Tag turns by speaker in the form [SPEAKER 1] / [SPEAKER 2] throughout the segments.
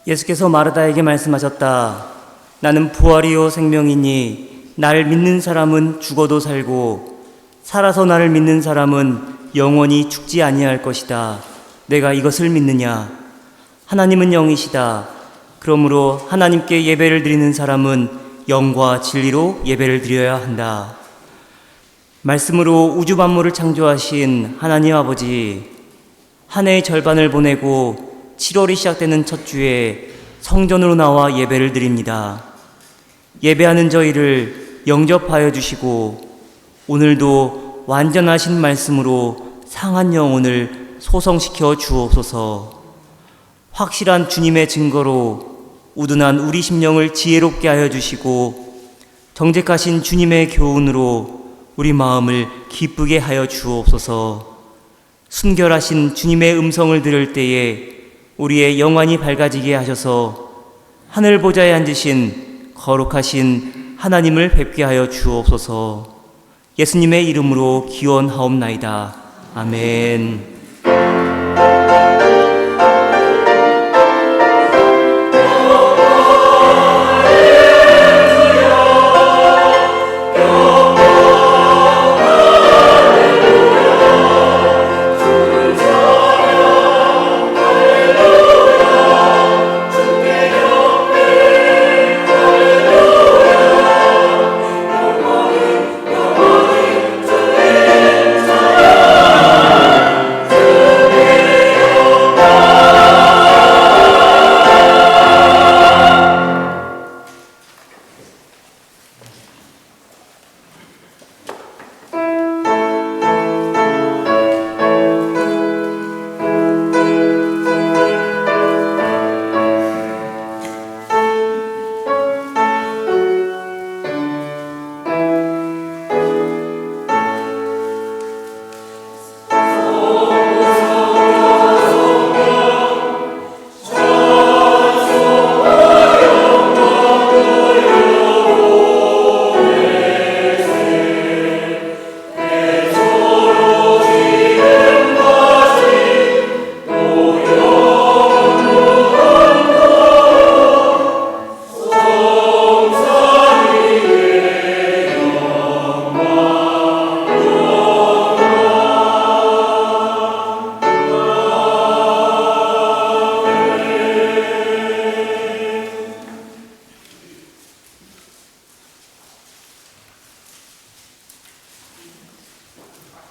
[SPEAKER 1] 예수께서 마르다에게 말씀하셨다. 나는 부활이요 생명이니 나를 믿는 사람은 죽어도 살고 살아서 나를 믿는 사람은 영원히 죽지 아니할 것이다. 내가 이것을 믿느냐? 하나님은 영이시다. 그러므로 하나님께 예배를 드리는 사람은 영과 진리로 예배를 드려야 한다. 말씀으로 우주 만물을 창조하신 하나님 아버지, 한 해의 절반을 보내고 7월이 시작되는 첫 주에 성전으로 나와 예배를 드립니다. 예배하는 저희를 영접하여 주시고 오늘도 완전하신 말씀으로 상한 영혼을 소성시켜 주옵소서. 확실한 주님의 증거로 우둔한 우리 심령을 지혜롭게 하여 주시고 정직하신 주님의 교훈으로 우리 마음을 기쁘게 하여 주옵소서. 순결하신 주님의 음성을 들을 때에 우리의 영안이 밝아지게 하셔서 하늘 보좌에 앉으신 거룩하신 하나님을 뵙게 하여 주옵소서. 예수님의 이름으로 기원하옵나이다. 아멘.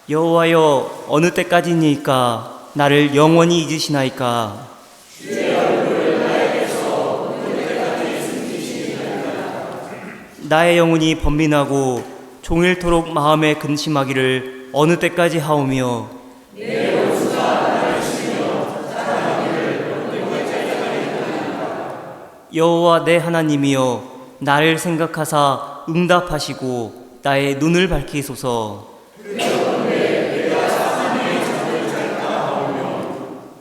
[SPEAKER 1] 여호와여, 어느 때까지니까 나를 영원히 잊으시나이까?
[SPEAKER 2] 주의 얼굴을 나에게서 어느 때까지 숨기시나이까?
[SPEAKER 1] 나의 영혼이 번민하고 종일토록 마음에 근심하기를 어느 때까지 하오며
[SPEAKER 2] 내 원수가 나를 치며 사랑하기를 어느 때까지 하리까?
[SPEAKER 1] 여호와 내 하나님이여, 나를 생각하사 응답하시고 나의 눈을 밝히소서.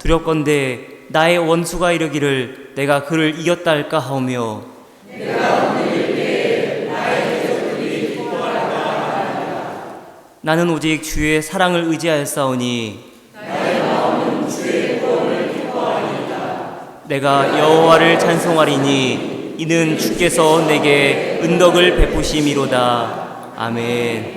[SPEAKER 1] 두렵건대 나의 원수가 이르기를 내가 그를 이겼다 할까 하오며
[SPEAKER 2] 내가 오늘 때에 나의 대적들이 기뻐할까 하리라.
[SPEAKER 1] 나는 오직 주의 사랑을 의지하였사오니
[SPEAKER 2] 나의 마음은 주의 구원을 기뻐하리이다.
[SPEAKER 1] 내가 여호와를 찬송하리니 이는 주께서 내게 은덕을 베푸심이로다. 아멘.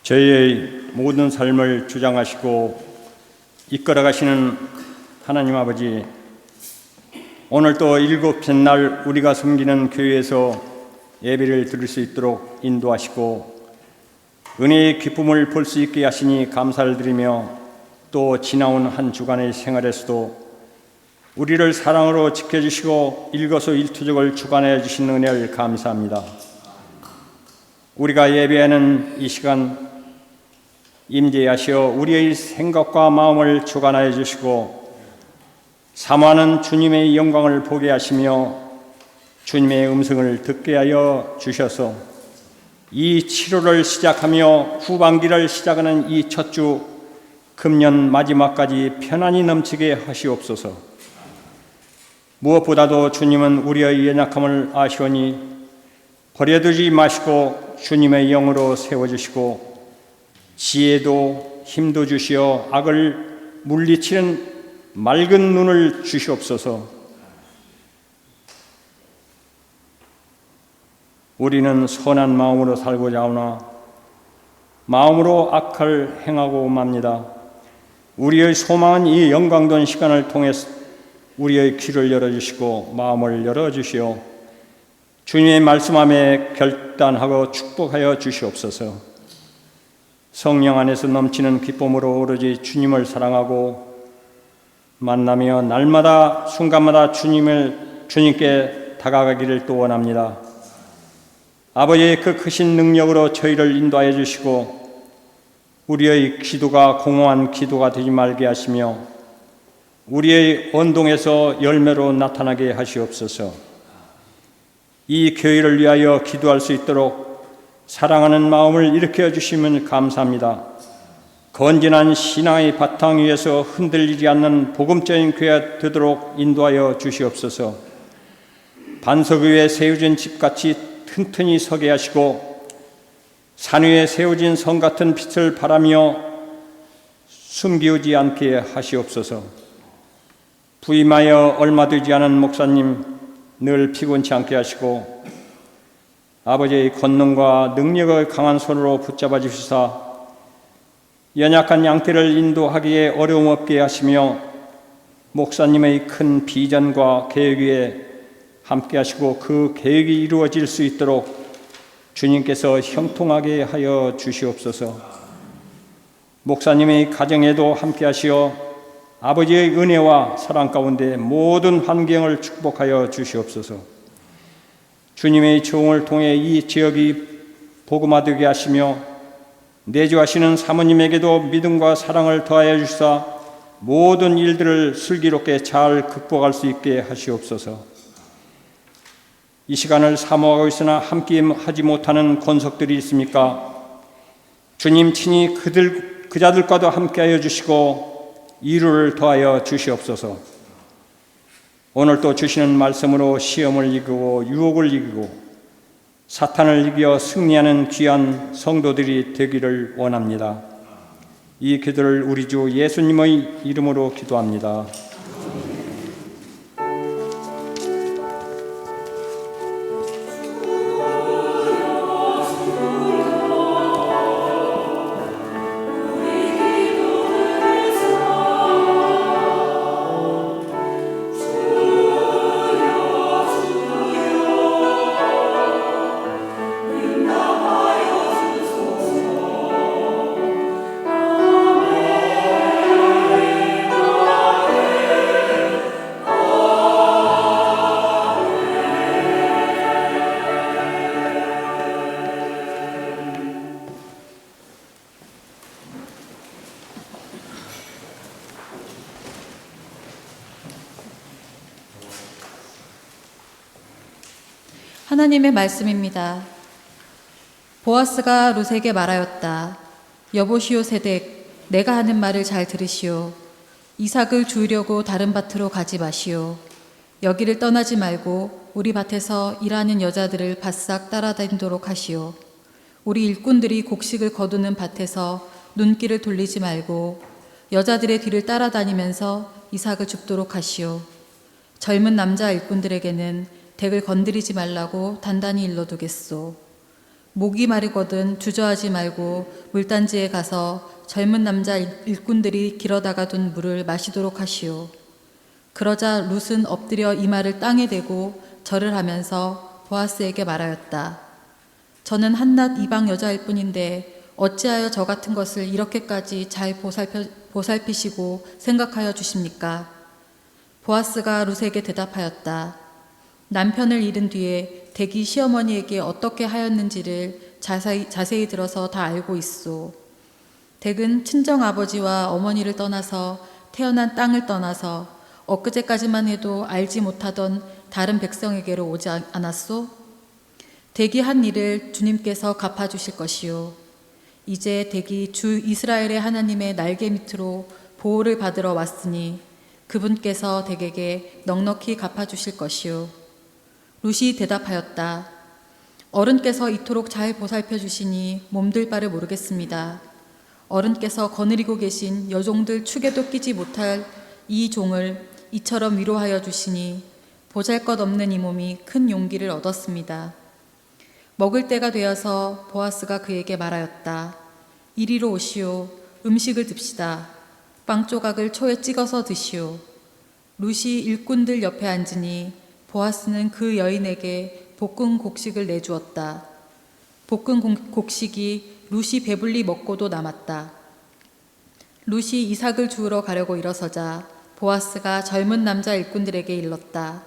[SPEAKER 3] 저희의 모든 삶을 주장하시고 이끌어 가시는 하나님 아버지, 오늘 또 일곱째 날 우리가 섬기는 교회에서 예배를 드릴 수 있도록 인도하시고 은혜의 기쁨을 볼 수 있게 하시니 감사를 드리며, 또 지나온 한 주간의 생활에서도 우리를 사랑으로 지켜주시고 일거수일투족을 주관해 주신 은혜를 감사합니다. 우리가 예배하는 이 시간 임재하시어 우리의 생각과 마음을 주관하여 주시고 사모하는 주님의 영광을 보게 하시며 주님의 음성을 듣게 하여 주셔서 이 치료를 시작하며 후반기를 시작하는 이 첫 주 금년 마지막까지 편안히 넘치게 하시옵소서. 무엇보다도 주님은 우리의 연약함을 아시오니 버려두지 마시고 주님의 영으로 세워주시고 지혜도 힘도 주시어 악을 물리치는 맑은 눈을 주시옵소서. 우리는 선한 마음으로 살고자 하오나 마음으로 악을 행하고 맙니다. 우리의 소망은 이 영광된 시간을 통해서 우리의 귀를 열어주시고 마음을 열어주시어 주님의 말씀함에 결단하고 축복하여 주시옵소서. 성령 안에서 넘치는 기쁨으로 오로지 주님을 사랑하고 만나며 날마다 순간마다 주님께 다가가기를 또 원합니다. 아버지의 그 크신 능력으로 저희를 인도하여 주시고 우리의 기도가 공허한 기도가 되지 말게 하시며 우리의 언동에서 열매로 나타나게 하시옵소서. 이 교회를 위하여 기도할 수 있도록 사랑하는 마음을 일으켜 주시면 감사합니다. 건전한 신앙의 바탕 위에서 흔들리지 않는 복음적인 교회가 되도록 인도하여 주시옵소서. 반석 위에 세워진 집같이 튼튼히 서게 하시고 산 위에 세워진 성 같은 빛을 발하며 숨기우지 않게 하시옵소서. 부임하여 얼마 되지 않은 목사님 늘 피곤치 않게 하시고 아버지의 권능과 능력의 강한 손으로 붙잡아 주시사 연약한 양떼를 인도하기에 어려움 없게 하시며 목사님의 큰 비전과 계획 위에 함께 하시고 그 계획이 이루어질 수 있도록 주님께서 형통하게 하여 주시옵소서. 목사님의 가정에도 함께 하시어 아버지의 은혜와 사랑 가운데 모든 환경을 축복하여 주시옵소서. 주님의 종을 통해 이 지역이 복음화되게 하시며 내주하시는 사모님에게도 믿음과 사랑을 더하여 주사 모든 일들을 슬기롭게 잘 극복할 수 있게 하시옵소서. 이 시간을 사모하고 있으나 함께 하지 못하는 권속들이 있습니까? 주님 친히 그 자들과도 함께하여 주시고 이루를 더하여 주시옵소서. 오늘 또 주시는 말씀으로 시험을 이기고 유혹을 이기고 사탄을 이겨 승리하는 귀한 성도들이 되기를 원합니다. 이 기도를 우리 주 예수님의 이름으로 기도합니다.
[SPEAKER 4] 하나님의 말씀입니다. 보아스가 룻에게 말하였다. 여보시오 세덱, 내가 하는 말을 잘 들으시오. 이삭을 주우려고 다른 밭으로 가지 마시오. 여기를 떠나지 말고 우리 밭에서 일하는 여자들을 바싹 따라다니도록 하시오. 우리 일꾼들이 곡식을 거두는 밭에서 눈길을 돌리지 말고 여자들의 뒤를 따라다니면서 이삭을 줍도록 하시오. 젊은 남자 일꾼들에게는 덱을 건드리지 말라고 단단히 일러두겠소. 목이 마르거든 주저하지 말고 물단지에 가서 젊은 남자 일꾼들이 길어다가 둔 물을 마시도록 하시오. 그러자 룻은 엎드려 이마를 땅에 대고 절을 하면서 보아스에게 말하였다. 저는 한낱 이방 여자일 뿐인데 어찌하여 저 같은 것을 이렇게까지 잘 보살피시고 생각하여 주십니까? 보아스가 룻에게 대답하였다. 남편을 잃은 뒤에 대기 시어머니에게 어떻게 하였는지를 자세히 들어서 다 알고 있소. 댁은 친정아버지와 어머니를 떠나서 태어난 땅을 떠나서 엊그제까지만 해도 알지 못하던 다른 백성에게로 오지 않았소? 댁이 한 일을 주님께서 갚아주실 것이요. 이제 댁이 주 이스라엘의 하나님의 날개 밑으로 보호를 받으러 왔으니 그분께서 댁에게 넉넉히 갚아주실 것이요. 룻이 대답하였다. 어른께서 이토록 잘 보살펴 주시니 몸둘 바를 모르겠습니다. 어른께서 거느리고 계신 여종들 축에도 끼지 못할 이 종을 이처럼 위로하여 주시니 보잘것없는 이 몸이 큰 용기를 얻었습니다. 먹을 때가 되어서 보아스가 그에게 말하였다. 이리로 오시오. 음식을 듭시다. 빵 조각을 초에 찍어서 드시오. 룻이 일꾼들 옆에 앉으니 보아스는 그 여인에게 볶은 곡식을 내주었다. 볶은 곡식이 룻이 배불리 먹고도 남았다. 룻이 이삭을 주우러 가려고 일어서자 보아스가 젊은 남자 일꾼들에게 일렀다.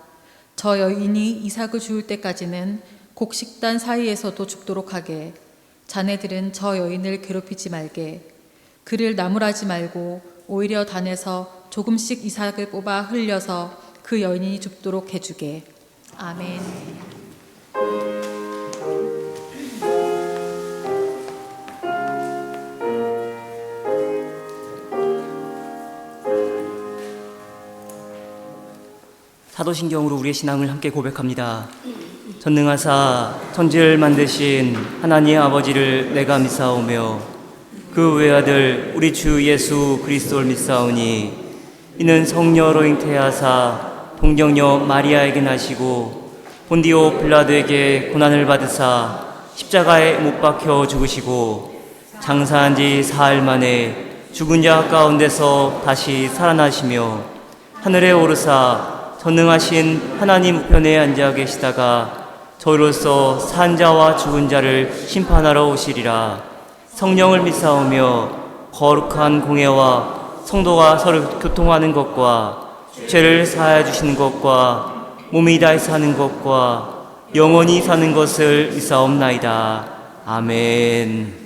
[SPEAKER 4] 저 여인이 이삭을 주울 때까지는 곡식단 사이에서도 죽도록 하게. 자네들은 저 여인을 괴롭히지 말게. 그를 나무라지 말고 오히려 단에서 조금씩 이삭을 뽑아 흘려서 그 여인이 죽도록 해주게. 아멘.
[SPEAKER 1] 사도신경으로 우리의 신앙을 함께 고백합니다. 전능하사 천지를 만드신 하나님 아버지를 내가 믿사오며 그 외아들 우리 주 예수 그리스도를 믿사오니 이는 성녀로 잉태하사 동정녀 마리아에게 나시고 본디오 빌라도에게 고난을 받으사 십자가에 못 박혀 죽으시고 장사한 지 사흘 만에 죽은 자 가운데서 다시 살아나시며 하늘에 오르사 전능하신 하나님 우편에 앉아 계시다가 저희로서 산 자와 죽은 자를 심판하러 오시리라. 성령을 믿사오며 거룩한 공예와 성도가 서로 교통하는 것과 죄를 사하여 주시는 것과 몸이 다해 사는 것과 영원히 사는 것을 믿사옵나이다. 아멘.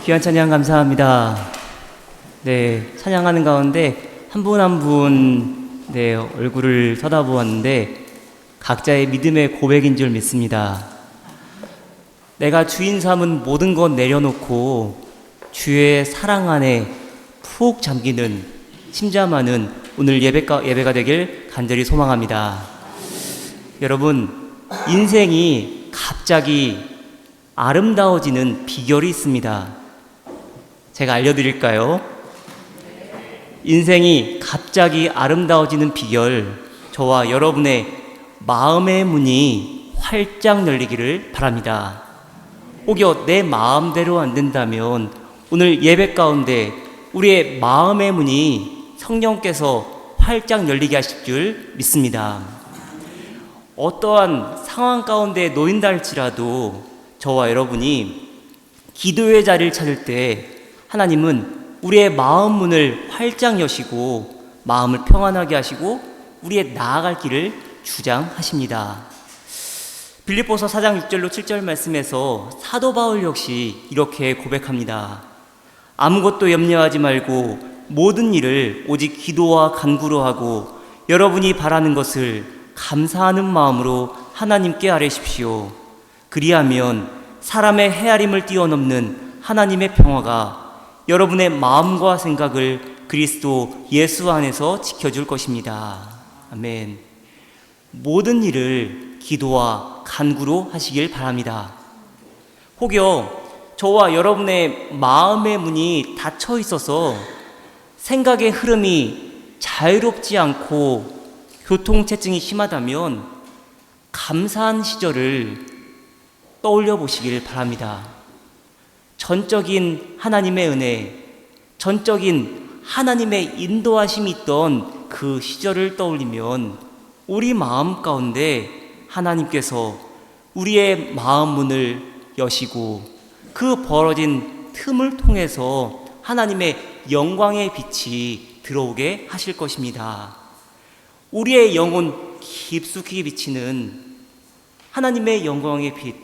[SPEAKER 1] 귀한 찬양 감사합니다. 네, 찬양하는 가운데 한 분 한 분 네, 얼굴을 쳐다보았는데 각자의 믿음의 고백인 줄 믿습니다. 내가 주인 삼은 모든 것 내려놓고 주의 사랑 안에 푹 잠기는 심잠하는 오늘 예배가 되길 간절히 소망합니다. 여러분, 인생이 갑자기 아름다워지는 비결이 있습니다. 제가 알려드릴까요? 인생이 갑자기 아름다워지는 비결, 저와 여러분의 마음의 문이 활짝 열리기를 바랍니다. 혹여 내 마음대로 안 된다면 오늘 예배 가운데 우리의 마음의 문이 성령께서 활짝 열리게 하실 줄 믿습니다. 어떠한 상황 가운데 놓인다 할지라도 저와 여러분이 기도의 자리를 찾을 때 하나님은 우리의 마음 문을 활짝 여시고 마음을 평안하게 하시고 우리의 나아갈 길을 주장하십니다. 빌립보서 4장 6절로 7절 말씀에서 사도 바울 역시 이렇게 고백합니다. 아무것도 염려하지 말고 모든 일을 오직 기도와 간구로 하고 여러분이 바라는 것을 감사하는 마음으로 하나님께 아뢰십시오. 그리하면 사람의 헤아림을 뛰어넘는 하나님의 평화가 여러분의 마음과 생각을 그리스도 예수 안에서 지켜줄 것입니다. 아멘. 모든 일을 기도와 간구로 하시길 바랍니다. 혹여 저와 여러분의 마음의 문이 닫혀 있어서 생각의 흐름이 자유롭지 않고 교통체증이 심하다면 감사한 시절을 떠올려 보시길 바랍니다. 전적인 하나님의 은혜, 전적인 하나님의 인도하심이 있던 그 시절을 떠올리면 우리 마음 가운데 하나님께서 우리의 마음 문을 여시고 그 벌어진 틈을 통해서 하나님의 영광의 빛이 들어오게 하실 것입니다. 우리의 영혼 깊숙이 비치는 하나님의 영광의 빛,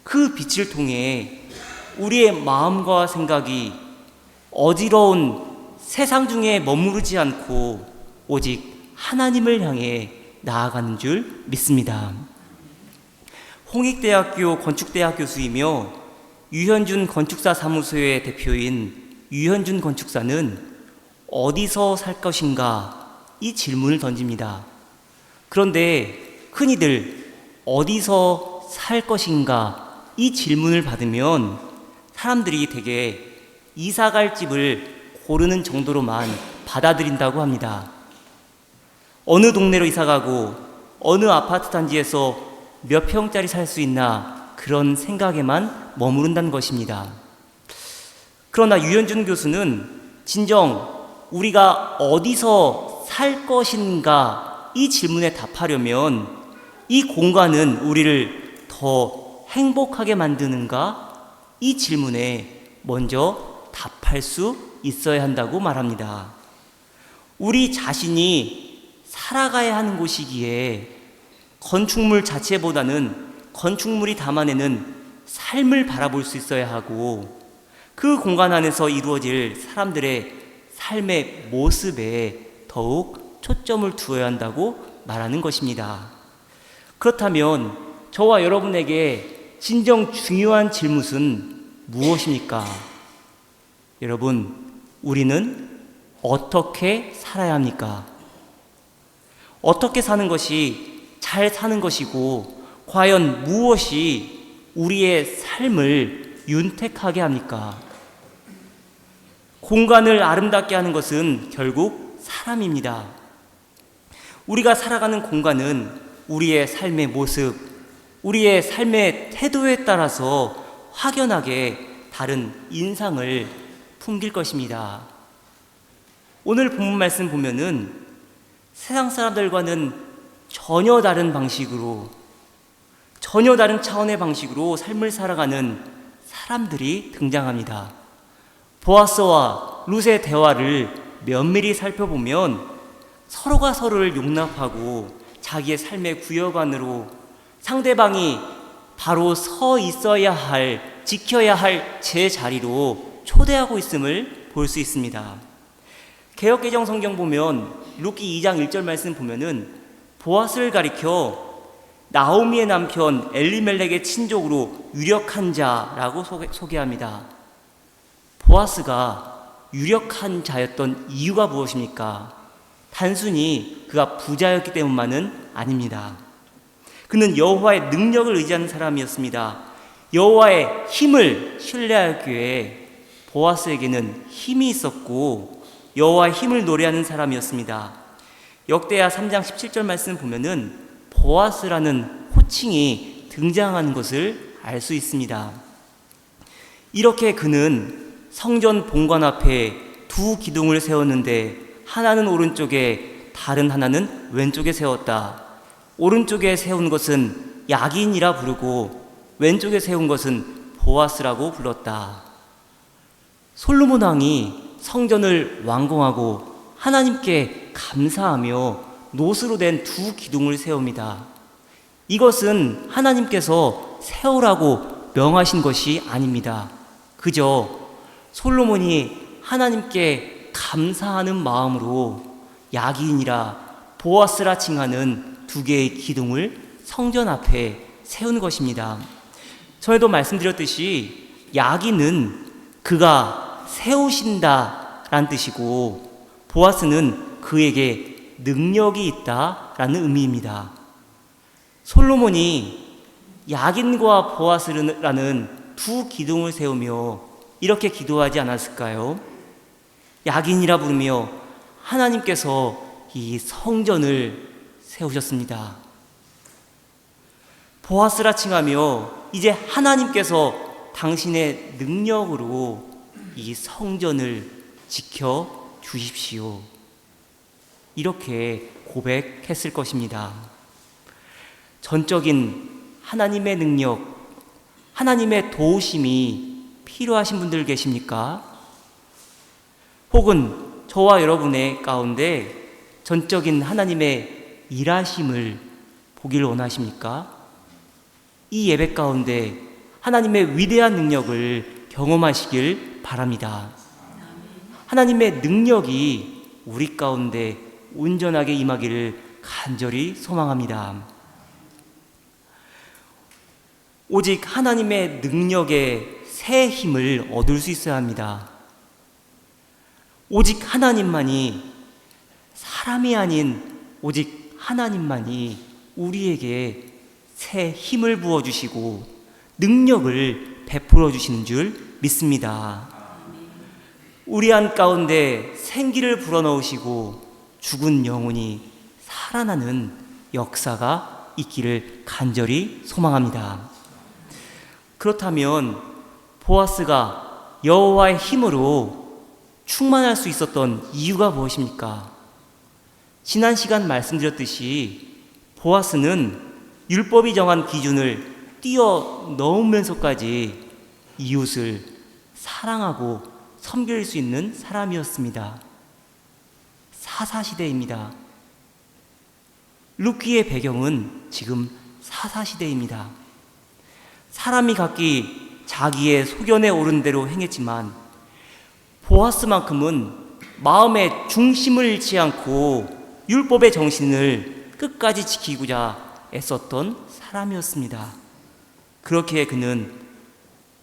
[SPEAKER 1] 그 빛을 통해 우리의 마음과 생각이 어지러운 세상 중에 머무르지 않고 오직 하나님을 향해 나아가는 줄 믿습니다. 홍익대학교 건축대학 교수이며 유현준 건축사 사무소의 대표인 유현준 건축사는 어디서 살 것인가 이 질문을 던집니다. 그런데 흔히들 어디서 살 것인가 이 질문을 받으면 사람들이 되게 이사갈 집을 고르는 정도로만 받아들인다고 합니다. 어느 동네로 이사가고 어느 아파트 단지에서 몇 평짜리 살 수 있나 그런 생각에만 머무른다는 것입니다. 그러나 유현준 교수는 진정 우리가 어디서 살 것인가 이 질문에 답하려면 이 공간은 우리를 더 행복하게 만드는가? 이 질문에 먼저 답할 수 있어야 한다고 말합니다. 우리 자신이 살아가야 하는 곳이기에 건축물 자체보다는 건축물이 담아내는 삶을 바라볼 수 있어야 하고 그 공간 안에서 이루어질 사람들의 삶의 모습에 더욱 초점을 두어야 한다고 말하는 것입니다. 그렇다면 저와 여러분에게 진정 중요한 질문은 무엇입니까? 여러분, 우리는 어떻게 살아야 합니까? 어떻게 사는 것이 잘 사는 것이고 과연 무엇이 우리의 삶을 윤택하게 합니까? 공간을 아름답게 하는 것은 결국 사람입니다. 우리가 살아가는 공간은 우리의 삶의 모습, 우리의 삶의 태도에 따라서 확연하게 다른 인상을 풍길 것입니다. 오늘 본문 말씀 보면은 세상 사람들과는 전혀 다른 방식으로, 전혀 다른 차원의 방식으로 삶을 살아가는 사람들이 등장합니다. 보아스와 룻의 대화를 면밀히 살펴보면 서로가 서로를 용납하고 자기의 삶의 구역 안으로 상대방이 바로 서 있어야 할, 지켜야 할 제 자리로 초대하고 있음을 볼 수 있습니다. 개역개정 성경 보면 룻기 2장 1절 말씀 보면은 보아스를 가리켜 나오미의 남편 엘리멜렉의 친족으로 유력한 자라고 소개합니다. 보아스가 유력한 자였던 이유가 무엇입니까? 단순히 그가 부자였기 때문만은 아닙니다. 그는 여호와의 능력을 의지하는 사람이었습니다. 여호와의 힘을 신뢰하기에 보아스에게는 힘이 있었고 여호와의 힘을 노래하는 사람이었습니다. 역대하 3장 17절 말씀 보면은 보아스라는 호칭이 등장하는 것을 알 수 있습니다. 이렇게 그는 성전 본관 앞에 두 기둥을 세웠는데 하나는 오른쪽에 다른 하나는 왼쪽에 세웠다. 오른쪽에 세운 것은 야긴이라 부르고 왼쪽에 세운 것은 보아스라고 불렀다. 솔로몬 왕이 성전을 완공하고 하나님께 감사하며 노스로 된 두 기둥을 세웁니다. 이것은 하나님께서 세우라고 명하신 것이 아닙니다. 그저 솔로몬이 하나님께 감사하는 마음으로 야긴이라 보아스라 칭하는 두 개의 기둥을 성전 앞에 세운 것입니다. 전에도 말씀드렸듯이 야긴은 그가 세우신다 라는 뜻이고 보아스는 그에게 능력이 있다 라는 의미입니다. 솔로몬이 야긴과 보아스라는 두 기둥을 세우며 이렇게 기도하지 않았을까요? 야긴이라 부르며 하나님께서 이 성전을 세우셨습니다. 보아스라 칭하며 이제 하나님께서 당신의 능력으로 이 성전을 지켜 주십시오. 이렇게 고백했을 것입니다. 전적인 하나님의 능력, 하나님의 도우심이 필요하신 분들 계십니까? 혹은 저와 여러분의 가운데 전적인 하나님의 일하심을 보기를 원하십니까? 이 예배 가운데 하나님의 위대한 능력을 경험하시길 바랍니다. 하나님의 능력이 우리 가운데 온전하게 임하기를 간절히 소망합니다. 오직 하나님의 능력에 새 힘을 얻을 수 있어야 합니다. 오직 하나님만이, 사람이 아닌 오직 하나님만이 우리에게 새 힘을 부어주시고 능력을 베풀어 주시는 줄 믿습니다. 우리 안 가운데 생기를 불어넣으시고 죽은 영혼이 살아나는 역사가 있기를 간절히 소망합니다. 그렇다면 보아스가 여호와의 힘으로 충만할 수 있었던 이유가 무엇입니까? 지난 시간 말씀드렸듯이 보아스는 율법이 정한 기준을 뛰어넘으면서까지 이웃을 사랑하고 섬길 수 있는 사람이었습니다. 사사시대입니다. 룻기의 배경은 지금 사사시대입니다. 사람이 각기 자기의 소견에 오른 대로 행했지만 보아스만큼은 마음의 중심을 잃지 않고 율법의 정신을 끝까지 지키고자 애썼던 사람이었습니다. 그렇게 그는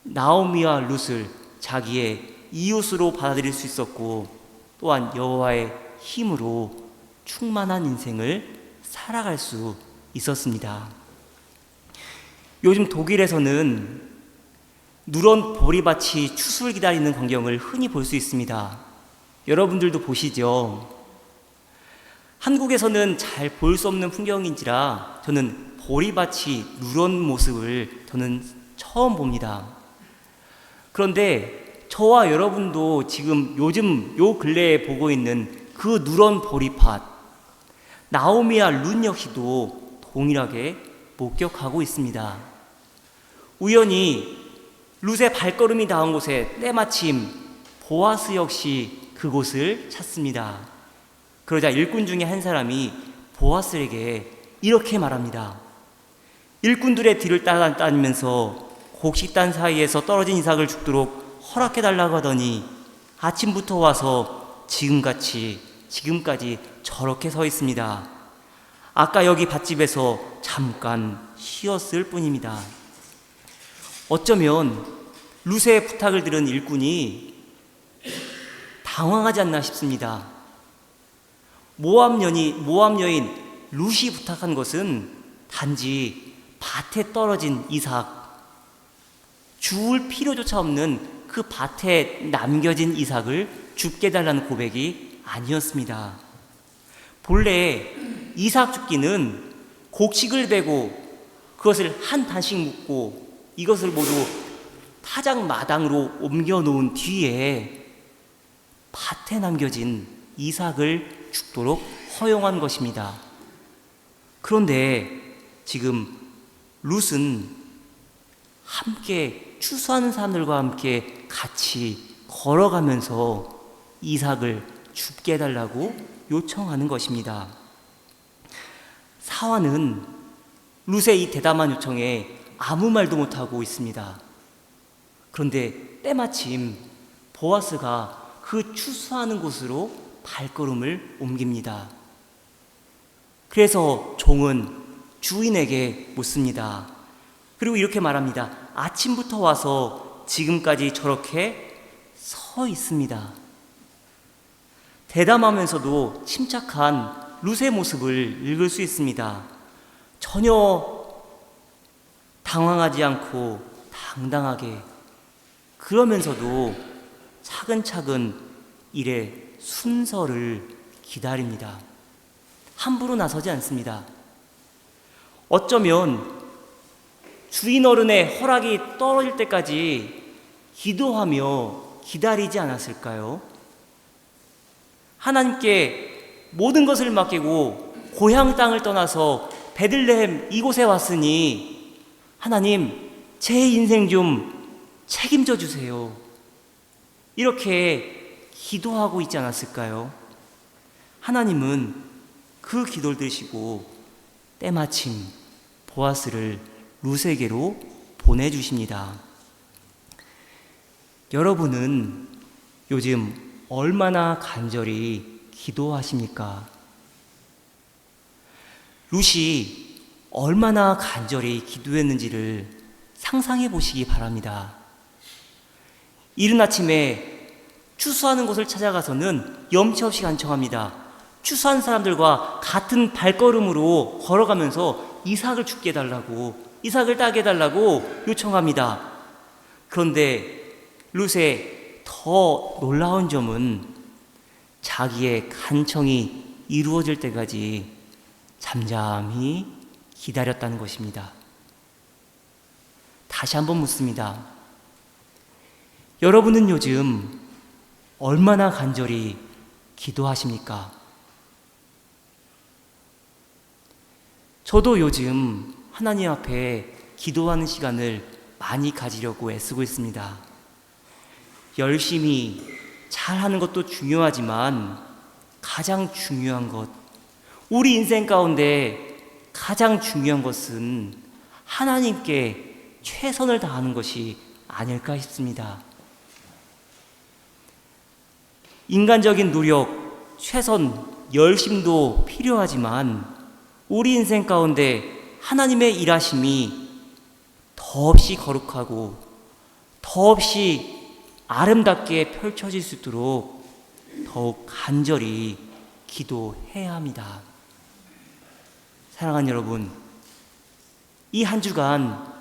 [SPEAKER 1] 나오미와 룻을 자기의 이웃으로 받아들일 수 있었고 또한 여호와의 힘으로 충만한 인생을 살아갈 수 있었습니다. 요즘 독일에서는 누런 보리밭이 추수를 기다리는 광경을 흔히 볼 수 있습니다. 여러분들도 보시죠? 한국에서는 잘 볼 수 없는 풍경인지라 저는 보리밭이 누런 모습을 저는 처음 봅니다. 그런데 저와 여러분도 지금 요즘 요 근래에 보고 있는 그 누런 보리밭, 나오미와 룻 역시도 동일하게 목격하고 있습니다. 우연히 룻의 발걸음이 닿은 곳에 때마침 보아스 역시 그곳을 찾습니다. 그러자 일꾼 중에 한 사람이 보아스에게 이렇게 말합니다. 일꾼들의 뒤를 따라다니면서 곡식단 사이에서 떨어진 이삭을 죽도록 허락해달라고 하더니 아침부터 와서 지금까지 저렇게 서 있습니다. 아까 여기 밭집에서 잠깐 쉬었을 뿐입니다. 어쩌면 룻의 부탁을 들은 일꾼이 당황하지 않나 싶습니다. 모압 여인 룻이 부탁한 것은 단지 밭에 떨어진 이삭, 주울 필요조차 없는 그 밭에 남겨진 이삭을 죽게 해달라는 고백이 아니었습니다. 본래 이삭 죽기는 곡식을 베고 그것을 한 단씩 묶고 이것을 모두 타작 마당으로 옮겨 놓은 뒤에 밭에 남겨진 이삭을 죽도록 허용한 것입니다. 그런데 지금 룻은 함께 추수하는 사람들과 함께 같이 걸어가면서 이삭을 죽게 해달라고 요청하는 것입니다. 사환은 룻의 이 대담한 요청에 아무 말도 못하고 있습니다. 그런데 때마침 보아스가 그 추수하는 곳으로 발걸음을 옮깁니다. 그래서 종은 주인에게 묻습니다. 그리고 이렇게 말합니다. 아침부터 와서 지금까지 저렇게 서 있습니다. 대담하면서도 침착한 룻의 모습을 읽을 수 있습니다. 전혀 당황하지 않고 당당하게, 그러면서도 차근차근 일의 순서를 기다립니다. 함부로 나서지 않습니다. 어쩌면 주인 어른의 허락이 떨어질 때까지 기도하며 기다리지 않았을까요? 하나님께 모든 것을 맡기고 고향 땅을 떠나서 베들레헴 이곳에 왔으니 하나님, 제 인생 좀 책임져 주세요. 이렇게 기도하고 있지 않았을까요? 하나님은 그 기도를 들으시고 때마침 보아스를 룻에게로 보내주십니다. 여러분은 요즘 얼마나 간절히 기도하십니까? 룻이 얼마나 간절히 기도했는지를 상상해 보시기 바랍니다. 이른 아침에 추수하는 곳을 찾아가서는 염치 없이 간청합니다. 추수한 사람들과 같은 발걸음으로 걸어가면서 이삭을 죽게 해달라고, 이삭을 따게 해달라고 요청합니다. 그런데 룻의 더 놀라운 점은 자기의 간청이 이루어질 때까지 잠잠히 기다렸다는 것입니다. 다시 한번 묻습니다. 여러분은 요즘 얼마나 간절히 기도하십니까? 저도 요즘 하나님 앞에 기도하는 시간을 많이 가지려고 애쓰고 있습니다. 열심히 잘하는 것도 중요하지만 가장 중요한 것, 우리 인생 가운데 가장 중요한 것은 하나님께 최선을 다하는 것이 아닐까 싶습니다. 인간적인 노력, 최선, 열심도 필요하지만 우리 인생 가운데 하나님의 일하심이 더없이 거룩하고 더없이 아름답게 펼쳐질 수 있도록 더욱 간절히 기도해야 합니다. 사랑하는 여러분, 이 한 주간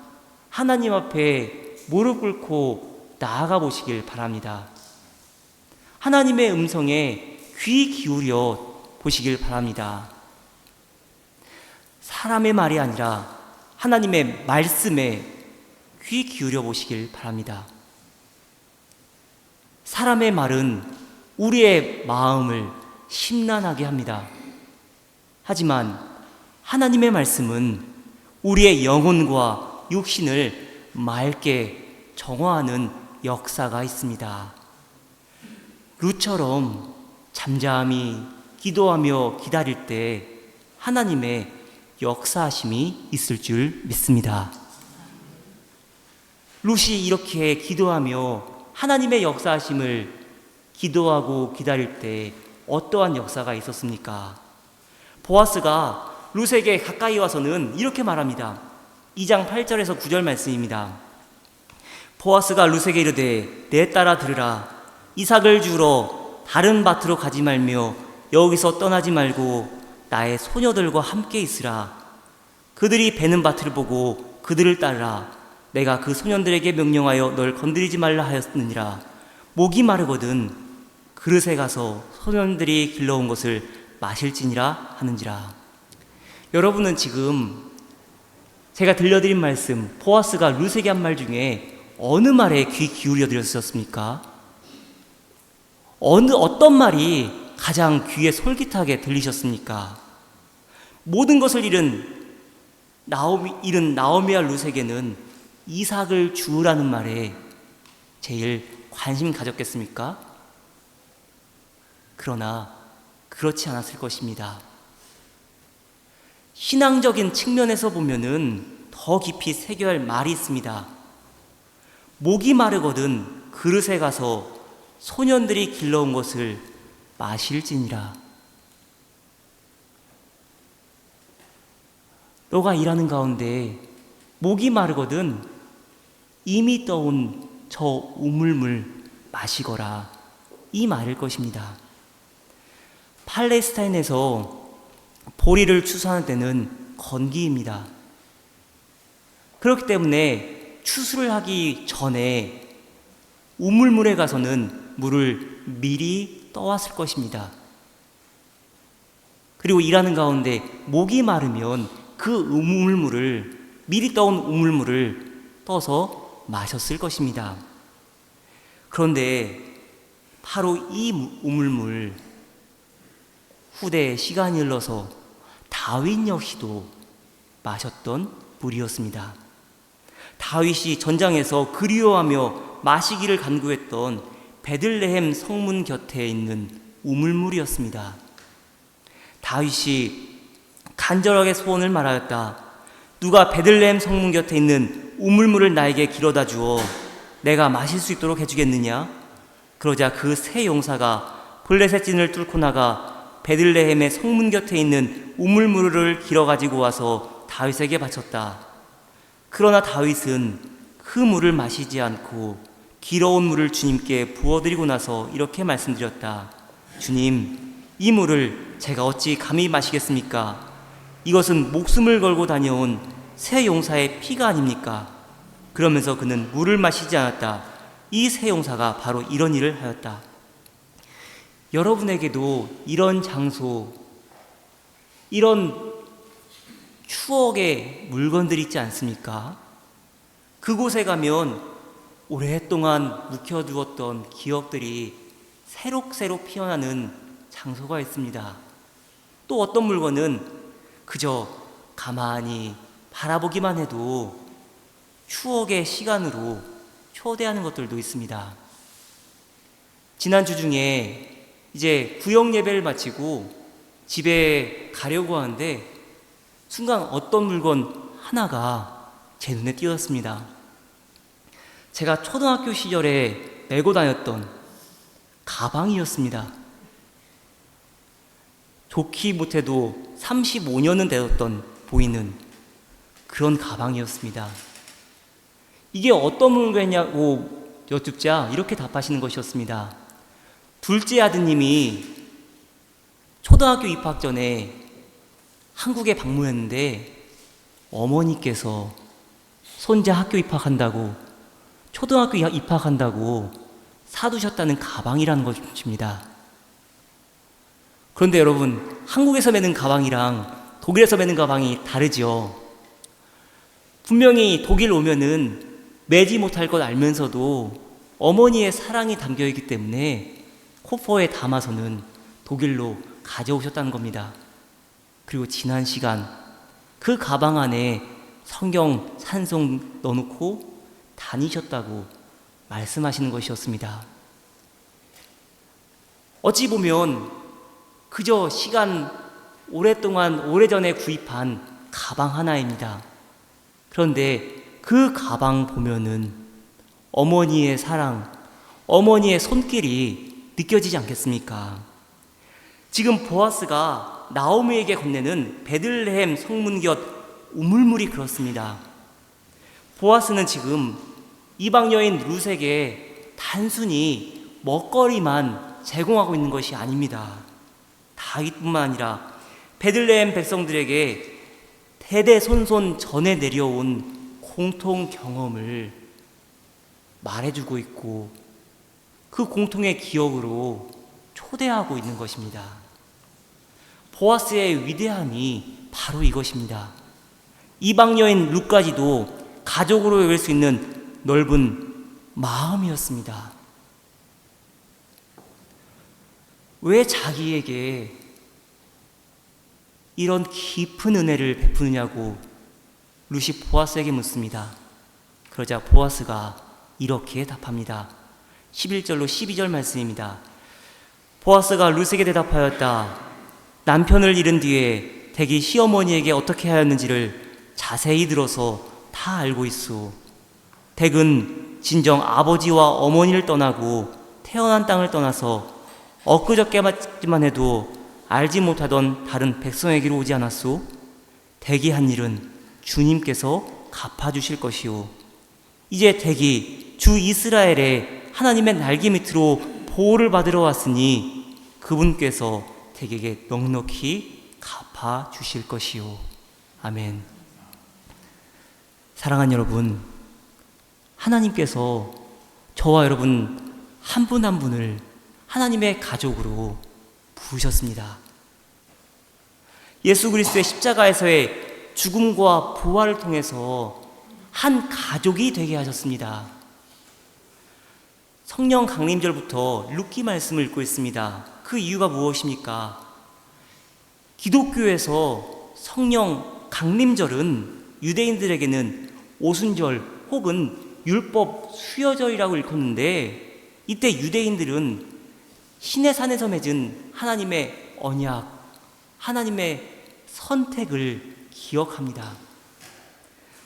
[SPEAKER 1] 하나님 앞에 무릎 꿇고 나아가 보시길 바랍니다. 하나님의 음성에 귀 기울여 보시길 바랍니다. 사람의 말이 아니라 하나님의 말씀에 귀 기울여 보시길 바랍니다. 사람의 말은 우리의 마음을 심란하게 합니다. 하지만 하나님의 말씀은 우리의 영혼과 육신을 맑게 정화하는 역사가 있습니다. 룻처럼 잠잠히 기도하며 기다릴 때 하나님의 역사하심이 있을 줄 믿습니다. 룻이 이렇게 기도하며 하나님의 역사하심을 기도하고 기다릴 때 어떠한 역사가 있었습니까? 보아스가 룻에게 가까이 와서는 이렇게 말합니다. 2장 8절에서 9절 말씀입니다. 보아스가 룻에게 이르되 내 딸아 들으라. 이삭을 주러 다른 밭으로 가지 말며 여기서 떠나지 말고 나의 소녀들과 함께 있으라. 그들이 베는 밭을 보고 그들을 따르라. 내가 그 소년들에게 명령하여 널 건드리지 말라 하였느니라. 목이 마르거든 그릇에 가서 소년들이 길러온 것을 마실지니라 하는지라. 여러분은 지금 제가 들려드린 말씀, 보아스가 룻에게 한 말 중에 어느 말에 귀 기울여 드렸었습니까? 어떤 말이 가장 귀에 솔깃하게 들리셨습니까? 모든 것을 잃은 나오미와 룻에게는 이삭을 주우라는 말에 제일 관심 가졌겠습니까? 그러나 그렇지 않았을 것입니다. 신앙적인 측면에서 보면은 더 깊이 새겨야 할 말이 있습니다. 목이 마르거든 그릇에 가서 소년들이 길러온 것을 마실지니라. 너가 일하는 가운데 목이 마르거든 이미 떠온 저 우물물 마시거라, 이 말일 것입니다. 팔레스타인에서 보리를 추수하는 때는 건기입니다. 그렇기 때문에 추수를 하기 전에 우물물에 가서는 물을 미리 떠왔을 것입니다. 그리고 일하는 가운데 목이 마르면 그 미리 떠온 우물물을 떠서 마셨을 것입니다. 그런데 바로 이 우물물, 후대에 시간이 흘러서 다윗 역시도 마셨던 물이었습니다. 다윗이 전장에서 그리워하며 마시기를 간구했던 베들레헴 성문 곁에 있는 우물물이었습니다. 다윗이 간절하게 소원을 말하였다. 누가 베들레헴 성문 곁에 있는 우물물을 나에게 길어다 주어 내가 마실 수 있도록 해주겠느냐? 그러자 그 세 용사가 블레셋 진을 뚫고 나가 베들레헴의 성문 곁에 있는 우물물을 길어 가지고 와서 다윗에게 바쳤다. 그러나 다윗은 그 물을 마시지 않고 길어온 물을 주님께 부어드리고 나서 이렇게 말씀드렸다. 주님, 이 물을 제가 어찌 감히 마시겠습니까? 이것은 목숨을 걸고 다녀온 세 용사의 피가 아닙니까? 그러면서 그는 물을 마시지 않았다. 이 세 용사가 바로 이런 일을 하였다. 여러분에게도 이런 장소, 이런 추억의 물건들이 있지 않습니까? 그곳에 가면 오랫동안 묵혀두었던 기억들이 새록새록 피어나는 장소가 있습니다. 또 어떤 물건은 그저 가만히 바라보기만 해도 추억의 시간으로 초대하는 것들도 있습니다. 지난주 중에 이제 구역 예배를 마치고 집에 가려고 하는데 순간 어떤 물건 하나가 제 눈에 띄었습니다. 제가 초등학교 시절에 메고 다녔던 가방이었습니다. 좋기 못해도 35년은 되었던 보이는 그런 가방이었습니다. 이게 어떤 물건이냐고 여쭙자 이렇게 답하시는 것이었습니다. 둘째 아드님이 초등학교 입학 전에 한국에 방문했는데 어머니께서 손자 학교 입학한다고, 초등학교 입학한다고 사두셨다는 가방이라는 것입니다. 그런데 여러분, 한국에서 매는 가방이랑 독일에서 매는 가방이 다르죠. 분명히 독일 오면은 매지 못할 것 알면서도 어머니의 사랑이 담겨 있기 때문에 코퍼에 담아서는 독일로 가져오셨다는 겁니다. 그리고 지난 시간 그 가방 안에 성경 산송 넣어놓고 다니셨다고 말씀하시는 것이었습니다. 어찌 보면 그저 시간 오래전에 구입한 가방 하나입니다. 그런데 그 가방 보면은 어머니의 사랑, 어머니의 손길이 느껴지지 않겠습니까? 지금 보아스가 나오미에게 건네는 베들레헴 성문 곁 우물물이 그렇습니다. 보아스는 지금 이방 여인 룻에게 단순히 먹거리만 제공하고 있는 것이 아닙니다. 다윗뿐만 아니라 베들레헴 백성들에게 대대손손 전해 내려온 공통 경험을 말해주고 있고 그 공통의 기억으로 초대하고 있는 것입니다. 보아스의 위대함이 바로 이것입니다. 이방 여인 룻까지도 가족으로 여길 수 있는 넓은 마음이었습니다. 왜 자기에게 이런 깊은 은혜를 베푸느냐고 룻이 보아스에게 묻습니다. 그러자 보아스가 이렇게 답합니다. 11절로 12절 말씀입니다. 보아스가 룻에게 대답하였다. 남편을 잃은 뒤에 댁이 시어머니에게 어떻게 하였는지를 자세히 들어서 다 알고 있소. 댁은 진정 아버지와 어머니를 떠나고 태어난 땅을 떠나서 엊그저께만 해도 알지 못하던 다른 백성에게로 오지 않았소? 댁이 한 일은 주님께서 갚아주실 것이오. 이제 댁이 주 이스라엘의 하나님의 날개 밑으로 보호를 받으러 왔으니 그분께서 댁에게 넉넉히 갚아주실 것이오. 아멘. 사랑하는 여러분, 하나님께서 저와 여러분 한 분 한 분을 하나님의 가족으로 부르셨습니다. 예수 그리스도의 십자가에서의 죽음과 부활을 통해서 한 가족이 되게 하셨습니다. 성령 강림절부터 룻기 말씀을 읽고 있습니다. 그 이유가 무엇입니까? 기독교에서 성령 강림절은 유대인들에게는 오순절 혹은 율법 수여절이라고 일컫는데, 이때 유대인들은 신의 산에서 맺은 하나님의 언약, 하나님의 선택을 기억합니다.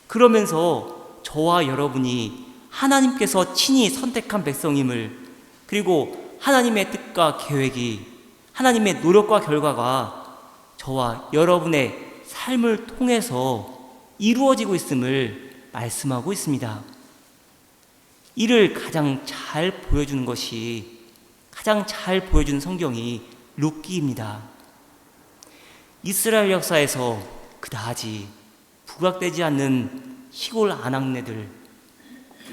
[SPEAKER 1] 그러면서 저와 여러분이 하나님께서 친히 선택한 백성임을, 그리고 하나님의 뜻과 계획이, 하나님의 노력과 결과가 저와 여러분의 삶을 통해서 이루어지고 있음을 말씀하고 있습니다. 이를 가장 잘 보여주는 것이, 가장 잘 보여주는 성경이 룻기입니다. 이스라엘 역사에서 그다지 부각되지 않는 시골 아낙네들,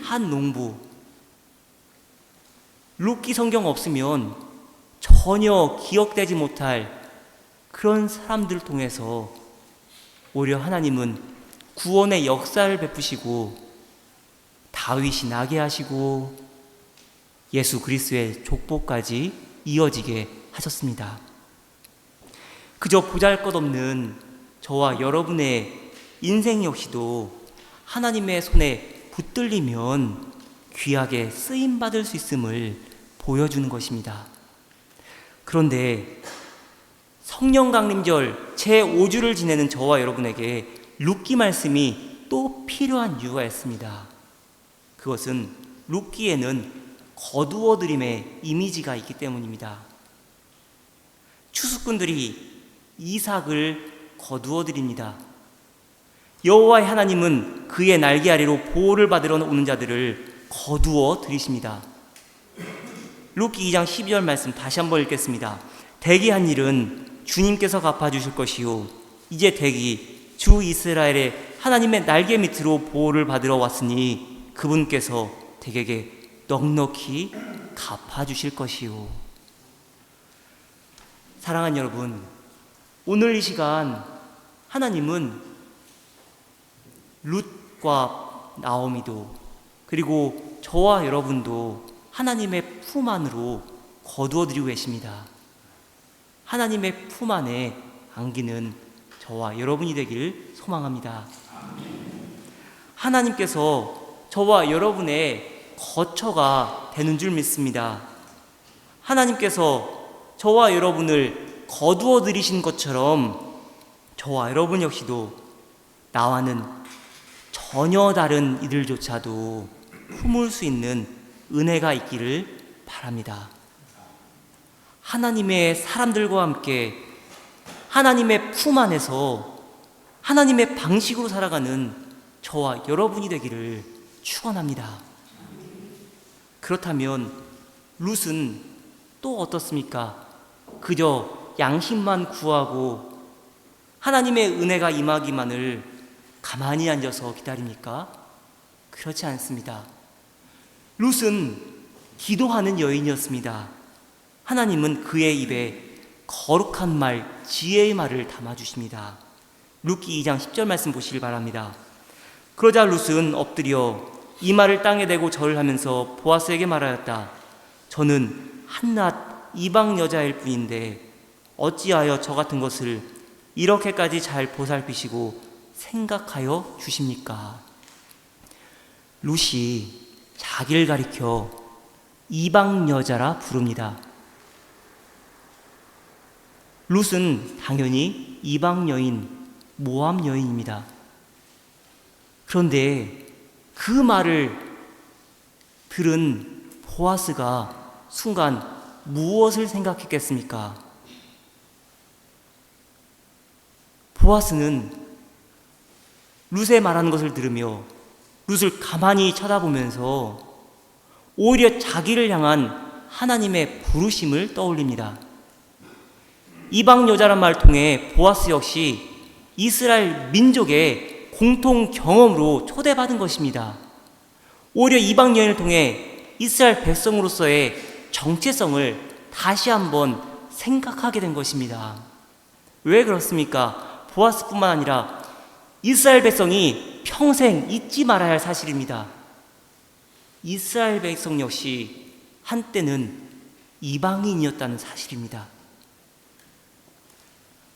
[SPEAKER 1] 한 농부, 룻기 성경 없으면 전혀 기억되지 못할 그런 사람들을 통해서 오히려 하나님은 구원의 역사를 베푸시고 다윗이 나게 하시고 예수 그리스도의 족보까지 이어지게 하셨습니다. 그저 보잘것없는 저와 여러분의 인생 역시도 하나님의 손에 붙들리면 귀하게 쓰임받을 수 있음을 보여주는 것입니다. 그런데 성령 강림절 제5주를 지내는 저와 여러분에게 룻기 말씀이 또 필요한 이유가 있습니다. 그것은 룻기에는 거두어드림의 이미지가 있기 때문입니다. 추수꾼들이 이삭을 거두어드립니다. 여호와의 하나님은 그의 날개 아래로 보호를 받으러 오는 자들을 거두어 들이십니다. 룻기 2장 12절 말씀 다시 한번 읽겠습니다. 댁이 한 일은 주님께서 갚아주실 것이요, 이제 댁이 주 이스라엘의 하나님의 날개 밑으로 보호를 받으러 왔으니 그분께서 댁에게 넉넉히 갚아주실 것이요. 사랑하는 여러분, 오늘 이 시간 하나님은 룻과 나오미도, 그리고 저와 여러분도 하나님의 품 안으로 거두어들이고 계십니다. 하나님의 품 안에 안기는 저와 여러분이 되기를 소망합니다. 하나님께서 저와 여러분의 거처가 되는 줄 믿습니다. 하나님께서 저와 여러분을 거두어들이신 것처럼 저와 여러분 역시도 나와는 전혀 다른 이들조차도 품을 수 있는 은혜가 있기를 바랍니다. 하나님의 사람들과 함께 하나님의 품 안에서 하나님의 방식으로 살아가는 저와 여러분이 되기를 축원합니다. 그렇다면 룻은 또 어떻습니까? 그저 양식만 구하고 하나님의 은혜가 임하기만을 가만히 앉아서 기다립니까? 그렇지 않습니다. 룻은 기도하는 여인이었습니다. 하나님은 그의 입에 거룩한 말, 지혜의 말을 담아주십니다. 룻기 2장 10절 말씀 보시길 바랍니다. 그러자 룻은 엎드려 이마를 땅에 대고 절을 하면서 보아스에게 말하였다. 저는 한낱 이방 여자일 뿐인데 어찌하여 저 같은 것을 이렇게까지 잘 보살피시고 생각하여 주십니까? 룻이 자기를 가리켜 이방 여자라 부릅니다. 룻은 당연히 이방 여인, 모압 여인입니다. 그런데 그 말을 들은 보아스가 순간 무엇을 생각했겠습니까? 보아스는 룻의 말하는 것을 들으며 룻을 가만히 쳐다보면서 오히려 자기를 향한 하나님의 부르심을 떠올립니다. 이방 여자란 말을 통해 보아스 역시 이스라엘 민족의 공통 경험으로 초대받은 것입니다. 오히려 이방 여인을 통해 이스라엘 백성으로서의 정체성을 다시 한번 생각하게 된 것입니다. 왜 그렇습니까? 보아스뿐만 아니라 이스라엘 백성이 평생 잊지 말아야 할 사실입니다. 이스라엘 백성 역시 한때는 이방인이었다는 사실입니다.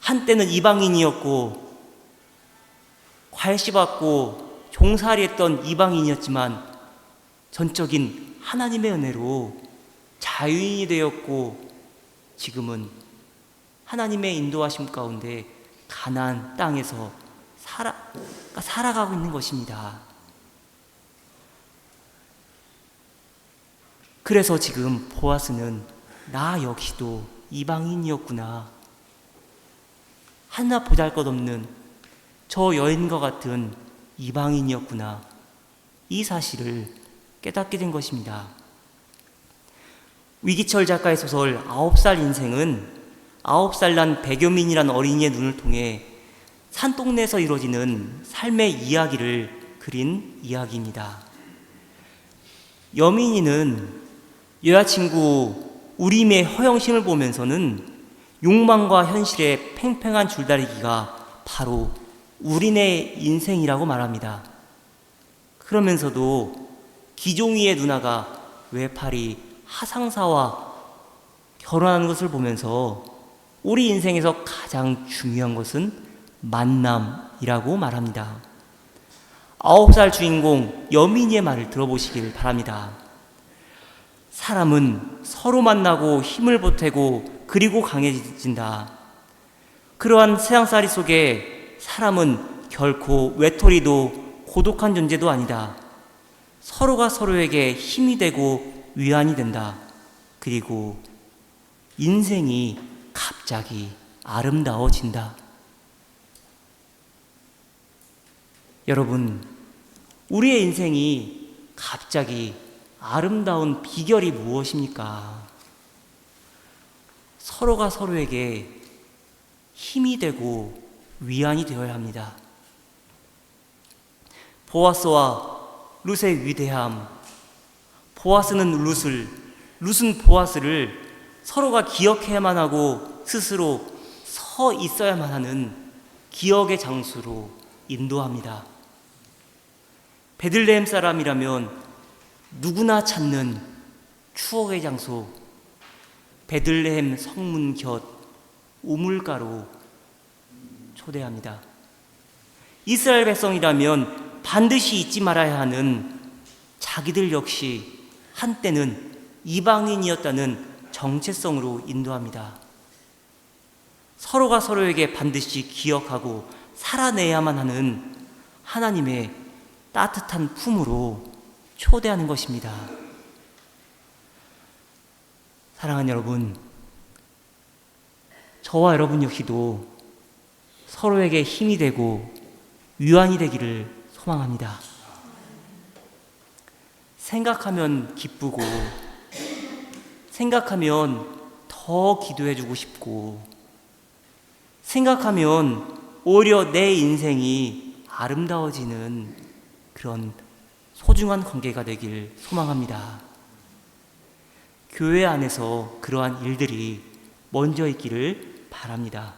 [SPEAKER 1] 한때는 이방인이었고 괄시받고 종살이했던 이방인이었지만 전적인 하나님의 은혜로 자유인이 되었고 지금은 하나님의 인도하심 가운데 가나안 땅에서 살아가고 있는 것입니다. 그래서 지금 보아스는 나 역시도 이방인이었구나, 하나 보잘것없는 저 여인과 같은 이방인이었구나, 이 사실을 깨닫게 된 것입니다. 위기철 작가의 소설 9살 인생은 9살 난 백여민이란 어린이의 눈을 통해 산동네에서 이루어지는 삶의 이야기를 그린 이야기입니다. 여민이는 여자친구 우림의 허영심을 보면서는 욕망과 현실의 팽팽한 줄다리기가 바로 우린의 인생이라고 말합니다. 그러면서도 기종이의 누나가 외팔이 하상사와 결혼하는 것을 보면서 우리 인생에서 가장 중요한 것은 만남이라고 말합니다. 9살 주인공 여민이의 말을 들어보시길 바랍니다. 사람은 서로 만나고 힘을 보태고 그리고 강해진다. 그러한 세상살이 속에 사람은 결코 외톨이도 고독한 존재도 아니다. 서로가 서로에게 힘이 되고 위안이 된다. 그리고 인생이 갑자기 아름다워진다. 여러분, 우리의 인생이 갑자기 아름다운 비결이 무엇입니까? 서로가 서로에게 힘이 되고 위안이 되어야 합니다. 보아스와 룻의 위대함, 보아스는 룻을, 룻은 보아스를 서로가 기억해야만 하고 스스로 서 있어야만 하는 기억의 장소로 인도합니다. 베들레헴 사람이라면 누구나 찾는 추억의 장소 베들레헴 성문 곁 우물가로 초대합니다. 이스라엘 백성이라면 반드시 잊지 말아야 하는 자기들 역시 한때는 이방인이었다는 정체성으로 인도합니다. 서로가 서로에게 반드시 기억하고 살아내야만 하는 하나님의 따뜻한 품으로 초대하는 것입니다. 사랑하는 여러분, 저와 여러분 역시도 서로에게 힘이 되고 위안이 되기를 소망합니다. 생각하면 기쁘고 생각하면 더 기도해주고 싶고 생각하면 오히려 내 인생이 아름다워지는 그런 소중한 관계가 되길 소망합니다. 교회 안에서 그러한 일들이 먼저 있기를 바랍니다.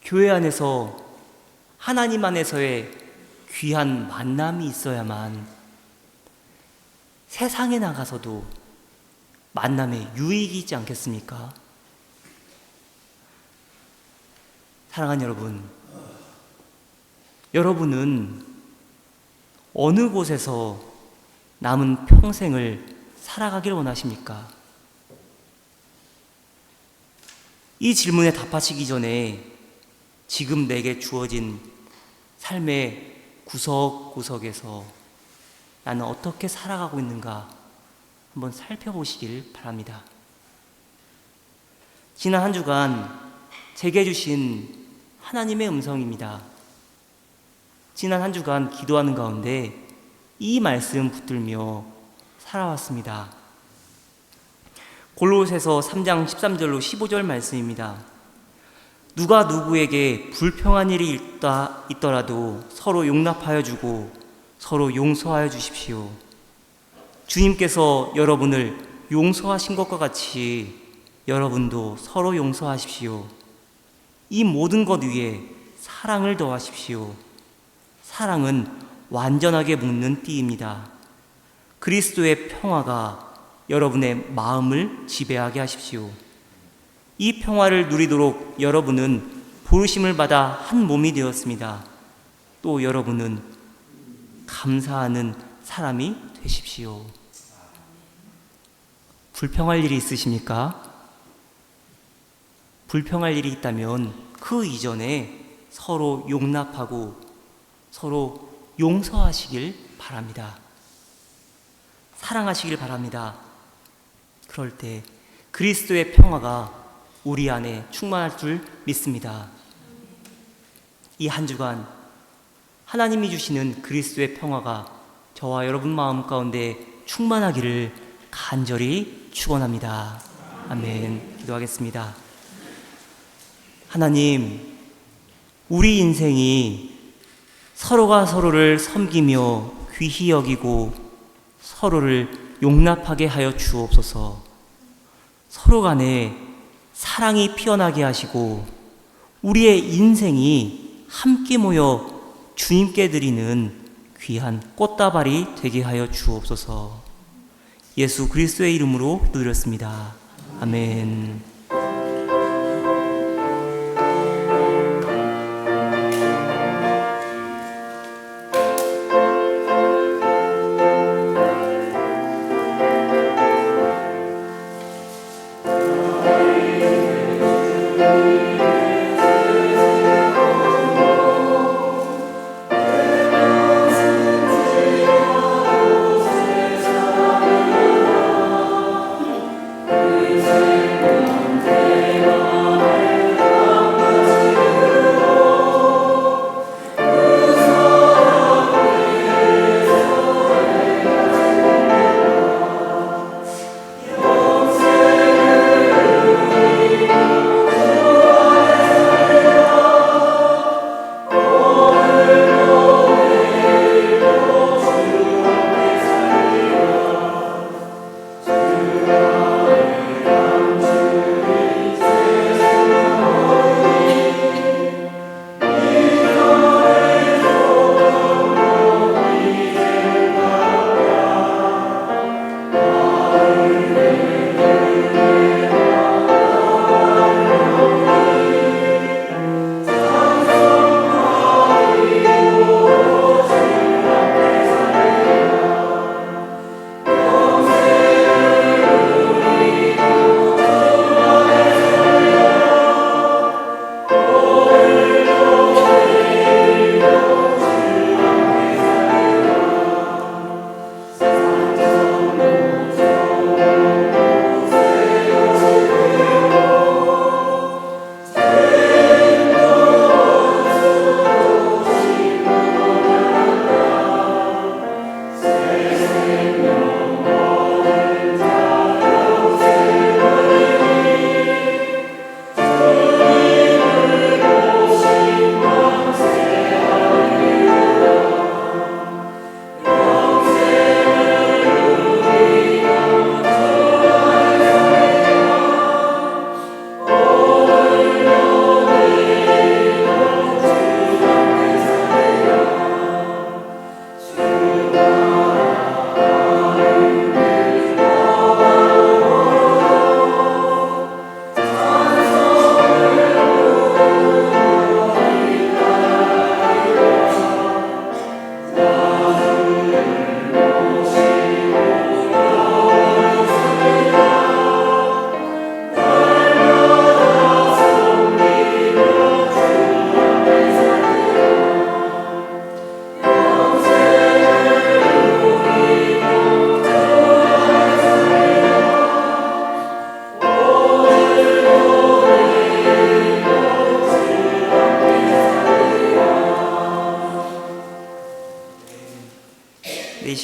[SPEAKER 1] 교회 안에서 하나님 안에서의 귀한 만남이 있어야만 세상에 나가서도 만남에 유익이 있지 않겠습니까? 사랑하는 여러분, 여러분은 어느 곳에서 남은 평생을 살아가길 원하십니까? 이 질문에 답하시기 전에 지금 내게 주어진 삶의 구석구석에서 나는 어떻게 살아가고 있는가 한번 살펴보시길 바랍니다. 지난 한 주간 제게 주신 하나님의 음성입니다. 지난 한 주간 기도하는 가운데 이 말씀 붙들며 살아왔습니다. 골로새서 3장 13절로 15절 말씀입니다. 누가 누구에게 불평한 일이 있더라도 서로 용납하여 주고 서로 용서하여 주십시오. 주님께서 여러분을 용서하신 것과 같이 여러분도 서로 용서하십시오. 이 모든 것 위에 사랑을 더하십시오. 사랑은 완전하게 묶는 띠입니다. 그리스도의 평화가 여러분의 마음을 지배하게 하십시오. 이 평화를 누리도록 여러분은 부르심을 받아 한 몸이 되었습니다. 또 여러분은 감사하는 사람이 되십시오. 불평할 일이 있으십니까? 불평할 일이 있다면 그 이전에 서로 용납하고 서로 용서하시길 바랍니다. 사랑하시길 바랍니다. 그럴 때 그리스도의 평화가 우리 안에 충만할 줄 믿습니다. 이 한 주간 하나님이 주시는 그리스도의 평화가 저와 여러분 마음 가운데 충만하기를 간절히 축원합니다. 아멘. 기도하겠습니다. 하나님, 우리 인생이 서로가 서로를 섬기며 귀히 여기고 서로를 용납하게 하여 주옵소서. 서로 간에 사랑이 피어나게 하시고 우리의 인생이 함께 모여 주님께 드리는 귀한 꽃다발이 되게 하여 주옵소서. 예수 그리스도의 이름으로 기도드렸습니다. 아멘.
[SPEAKER 2] 그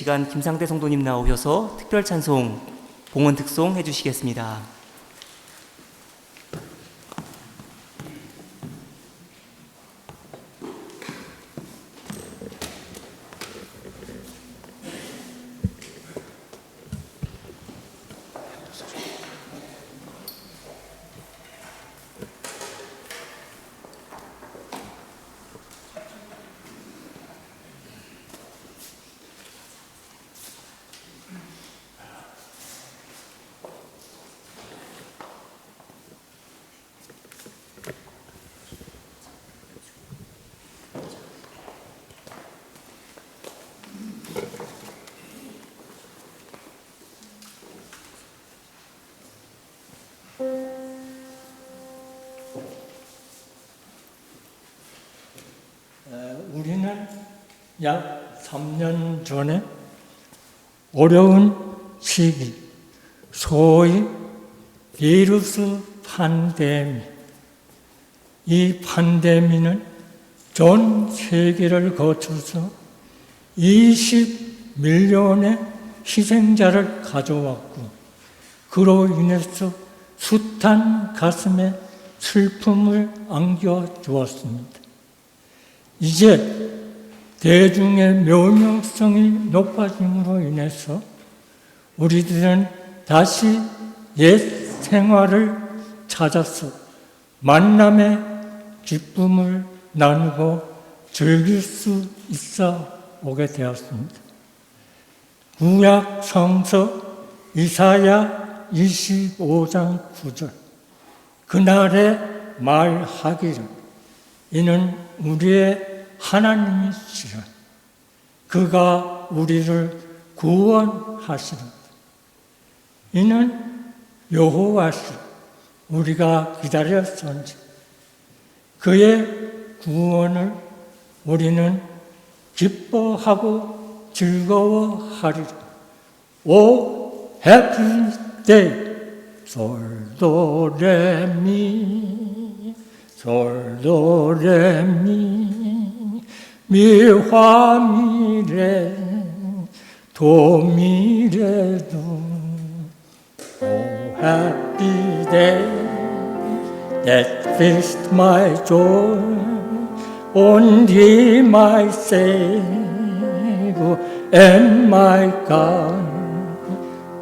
[SPEAKER 1] 시간 김상대 성도님 나오셔서 특별 찬송, 봉헌 특송 해주시겠습니다.
[SPEAKER 2] 우리는 약 3년 전에 어려운 시기, 소위 비루스 팬데미, 이 팬데미는 전 세계를 거쳐서 20밀리언의 희생자를 가져왔고, 그로 인해서 숱한 가슴에 슬픔을 안겨주었습니다. 이제 대중의 명령성이 높아짐으로 인해서 우리들은 다시 옛 생활을 찾아서 만남의 기쁨을 나누고 즐길 수 있어 오게 되었습니다. 구약 성서 이사야 25장 9절, 그날에 말하기를 이는 우리의 하나님이시라, 그가 우리를 구원하시라. 이는 여호와시라, 우리가 기다렸던지 그의 구원을 우리는 기뻐하고 즐거워하리라. 오 해피 데이 솔도레미 솔도레미 미화미레 도미레도. Oh happy day that fixed my joy on thee my Savior and my God.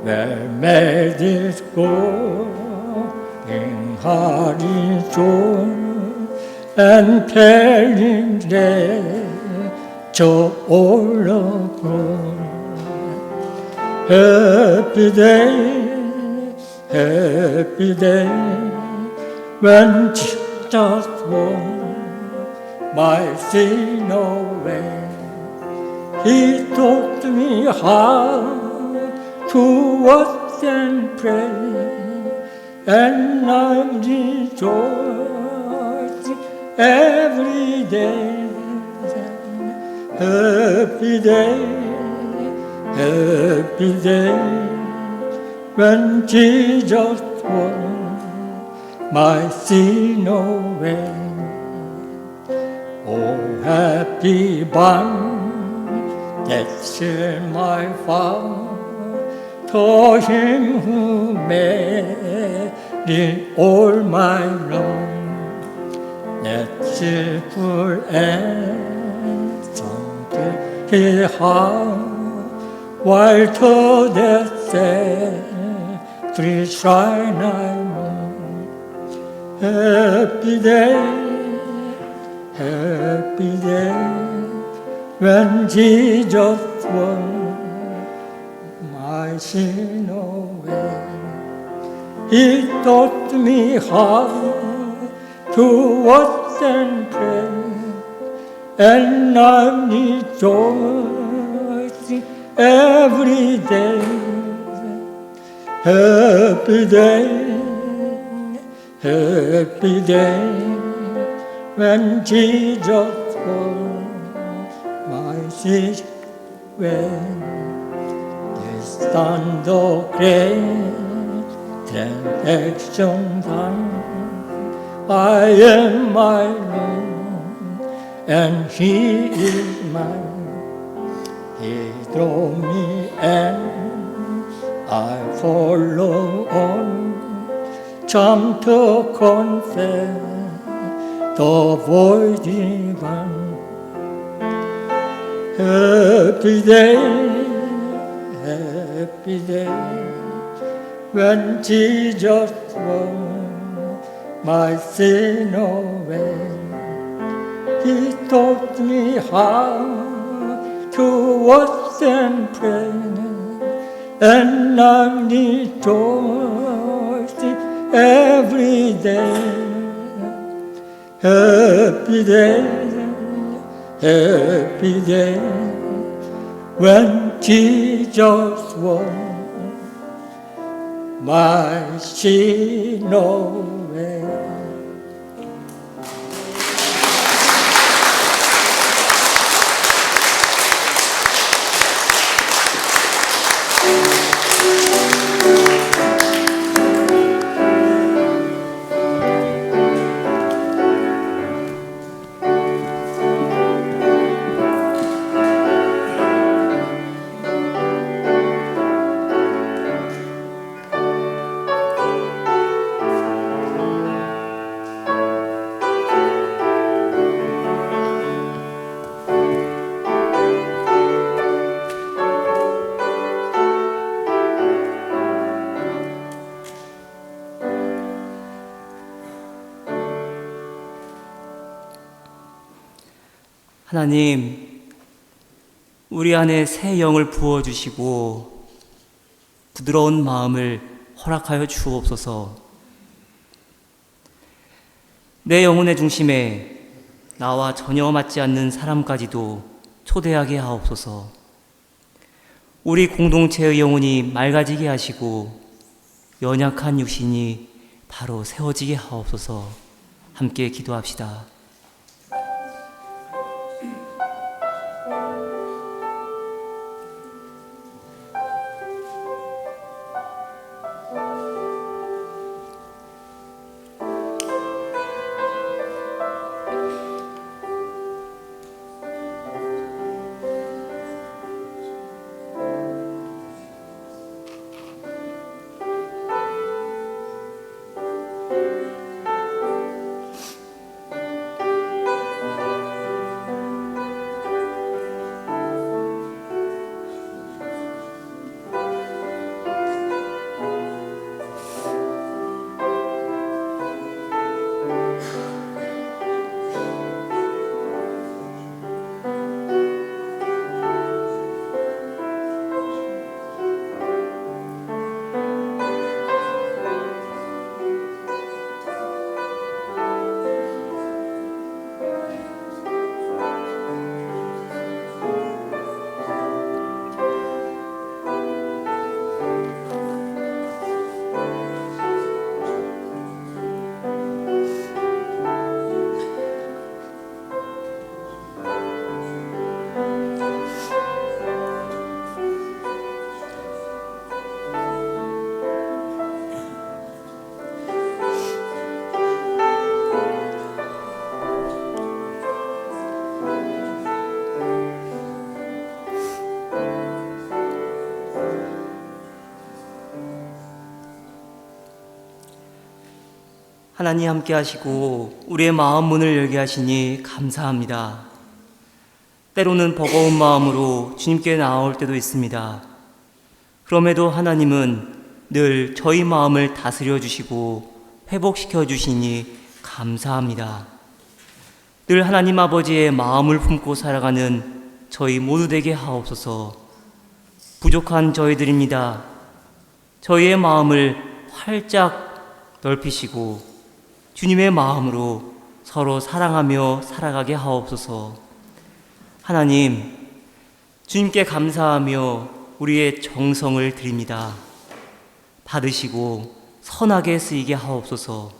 [SPEAKER 2] Where may this go in hearty joy and telling to all of glory. Happy day, when Jesus won my sin away. He taught me how to watch and pray, and I rejoice every day. Happy day, when Jesus won my sin away. Oh, happy bond that share my vow to him who made all my wrong. That cheerful anthem to his heart, while to the free shrine I mourn. Happy day, when Jesus won my sin away. He taught me how to watch and pray, and I rejoice every day. Happy day, when Jesus won my sin away. Stando great transaction done, I am my Lord, and He is mine. drove me and I follow on, come to confess the void divine. Happy day, when Jesus won my sin away. He taught me how to watch and pray, and I'm rejoicing every day. Happy day, when Jesus won my sin away.
[SPEAKER 1] 하나님, 우리 안에 새 영을 부어주시고 부드러운 마음을 허락하여 주옵소서. 내 영혼의 중심에 나와 전혀 맞지 않는 사람까지도 초대하게 하옵소서. 우리 공동체의 영혼이 맑아지게 하시고 연약한 육신이 바로 세워지게 하옵소서. 함께 기도합시다. 하나님 함께 하시고 우리의 마음 문을 열게 하시니 감사합니다. 때로는 버거운 마음으로 주님께 나올 때도 있습니다. 그럼에도 하나님은 늘 저희 마음을 다스려 주시고 회복시켜 주시니 감사합니다. 늘 하나님 아버지의 마음을 품고 살아가는 저희 모두 되게 하옵소서. 부족한 저희들입니다. 저희의 마음을 활짝 넓히시고 주님의 마음으로 서로 사랑하며 살아가게 하옵소서. 하나님, 주님께 감사하며 우리의 정성을 드립니다. 받으시고 선하게 쓰이게 하옵소서.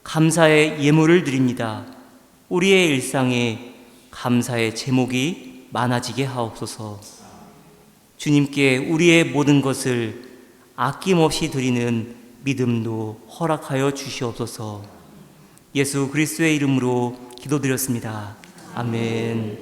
[SPEAKER 1] 감사의 예물을 드립니다. 우리의 일상에 감사의 제목이 많아지게 하옵소서. 주님께 우리의 모든 것을 아낌없이 드리는 믿음도 허락하여 주시옵소서. 예수 그리스도의 이름으로 기도드렸습니다. 아멘.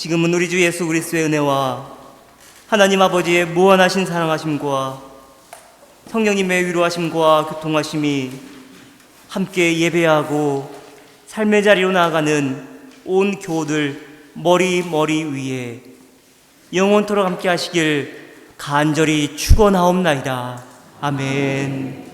[SPEAKER 1] 지금은 우리 주 예수 그리스도의 은혜와 하나님 아버지의 무한하신 사랑하심과 성령님의 위로하심과 교통하심이 함께 예배하고 삶의 자리로 나아가는 온 교우들 머리 위에 영원토록 함께 하시길 간절히 축원하옵나이다. 아멘.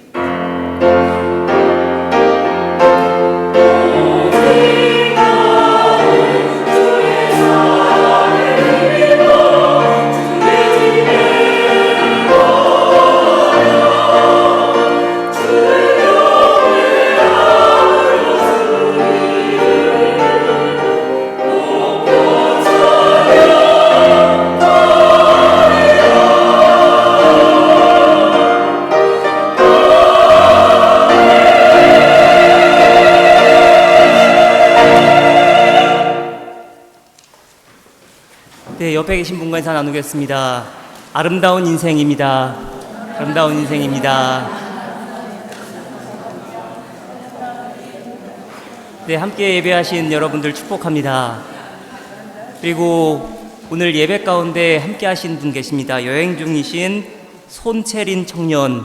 [SPEAKER 1] 네, 옆에 계신 분과 인사 나누겠습니다. 아름다운 인생입니다. 아름다운 인생입니다. 네, 함께 예배하신 여러분들 축복합니다. 그리고 오늘 예배 가운데 함께 하신 분 계십니다. 여행 중이신 손채린 청년.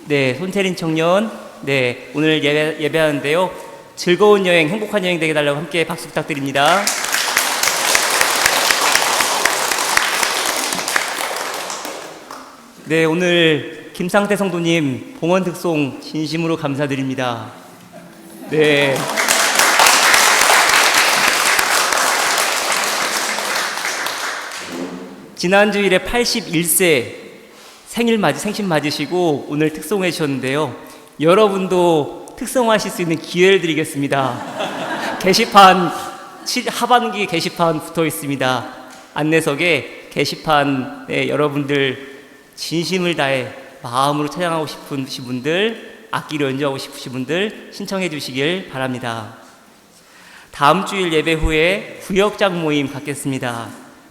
[SPEAKER 1] 네, 손채린 청년. 네, 오늘 예배하는데요. 즐거운 여행, 행복한 여행 되게 달라고 함께 박수 부탁드립니다. 네, 오늘 김상태 성도님 봉헌 특송 진심으로 감사드립니다. 네. 지난 주일에 81세 생신 맞으시고 오늘 특송해 주셨는데요. 여러분도 특송하실 수 있는 기회를 드리겠습니다. 게시판 하반기 게시판 붙어 있습니다. 안내석에 게시판에 여러분들 진심을 다해 마음으로 찬양하고 싶으신 분들, 악기로 연주하고 싶으신 분들 신청해 주시길 바랍니다. 다음 주일 예배 후에 구역장 모임 갖겠습니다.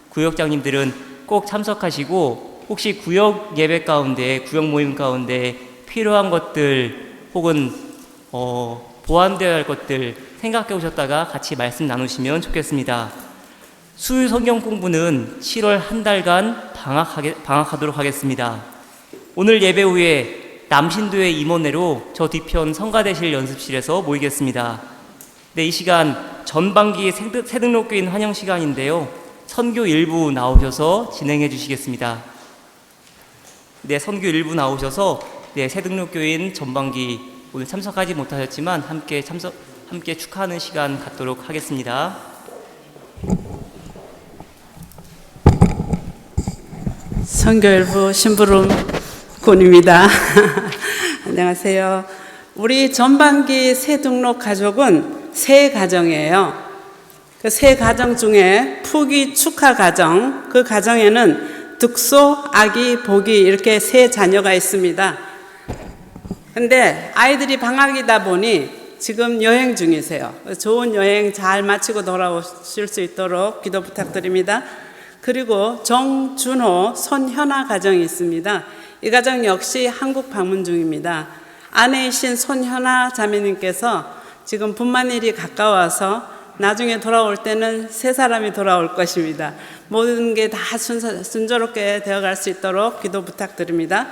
[SPEAKER 1] 구역장님들은 꼭 참석하시고 혹시 구역 예배 가운데, 구역 모임 가운데 필요한 것들 혹은 보완되어야 할 것들 생각해 오셨다가 같이 말씀 나누시면 좋겠습니다. 수요 성경 공부는 7월 한 달간 방학하도록 하겠습니다. 오늘 예배 후에 남신도의 임원회로 저 뒤편 성가대실 연습실에서 모이겠습니다. 네, 이 시간 전반기 새등록교인 환영 시간인데요. 선교 일부 나오셔서 진행해 주시겠습니다. 네, 선교 일부 나오셔서 네, 새등록교인 전반기 오늘 참석하지 못하셨지만 함께 축하하는 시간 갖도록 하겠습니다.
[SPEAKER 5] 선교일부 심부름 군입니다. 안녕하세요. 우리 전반기 새등록 가족은 세 가정이에요. 그 세 가정 중에 푸기 축하 가정, 그 가정에는 득소, 아기, 복이 이렇게 세 자녀가 있습니다. 근데 아이들이 방학이다 보니 지금 여행 중이세요. 좋은 여행 잘 마치고 돌아오실 수 있도록 기도 부탁드립니다. 그리고 정준호, 손현아 가정이 있습니다. 이 가정 역시 한국 방문 중입니다. 아내이신 손현아 자매님께서 지금 분만일이 가까워서 나중에 돌아올 때는 세 사람이 돌아올 것입니다. 모든 게 다 순조롭게 되어갈 수 있도록 기도 부탁드립니다.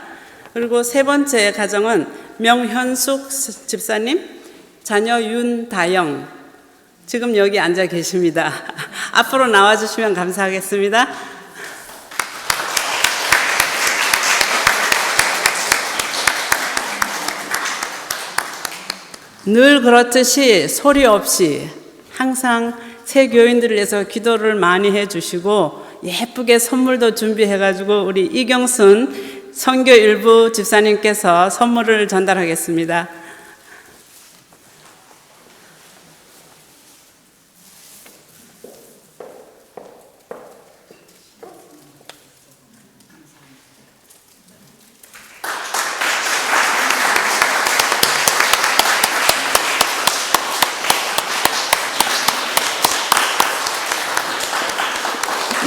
[SPEAKER 5] 그리고 세 번째 가정은 명현숙 집사님, 자녀 윤다영, 지금 여기 앉아 계십니다. 앞으로 나와주시면 감사하겠습니다. 늘 그렇듯이 소리 없이 항상 새 교인들을 위해서 기도를 많이 해주시고 예쁘게 선물도 준비해가지고 우리 이경순 선교일부 집사님께서 선물을 전달하겠습니다.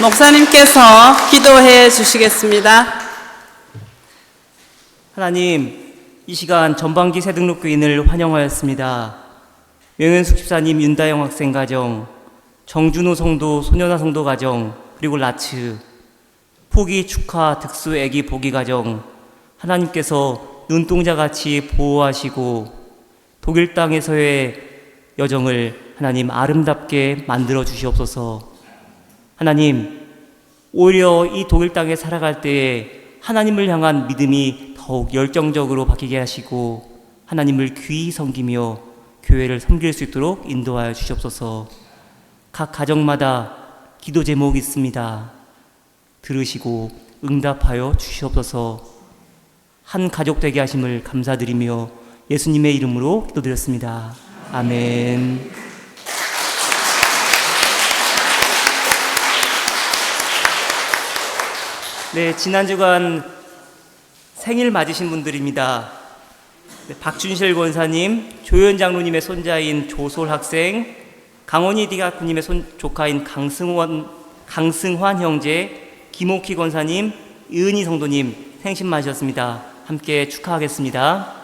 [SPEAKER 5] 목사님께서 기도해 주시겠습니다.
[SPEAKER 1] 하나님, 이 시간 전반기 새등록교인을 환영하였습니다. 명현숙 집사님, 윤다영 학생 가정, 정준호 성도, 소년아 성도 가정, 그리고 라츠, 포기 축하 득수 애기 보기 가정, 하나님께서 눈동자같이 보호하시고 독일 땅에서의 여정을 하나님 아름답게 만들어 주시옵소서. 하나님, 오히려 이 독일 땅에 살아갈 때에 하나님을 향한 믿음이 더욱 열정적으로 바뀌게 하시고 하나님을 귀히 섬기며 교회를 섬길 수 있도록 인도하여 주시옵소서. 각 가정마다 기도 제목이 있습니다. 들으시고 응답하여 주시옵소서. 한 가족 되게 하심을 감사드리며 예수님의 이름으로 기도드렸습니다. 아멘. 네, 지난 주간 생일 맞으신 분들입니다. 네, 박준실 권사님, 조현 장로님의 손자인 조솔 학생, 강원희 디아코님의 조카인 강승환 형제, 김옥희 권사님, 이은희 성도님 생신 맞으셨습니다. 함께 축하하겠습니다.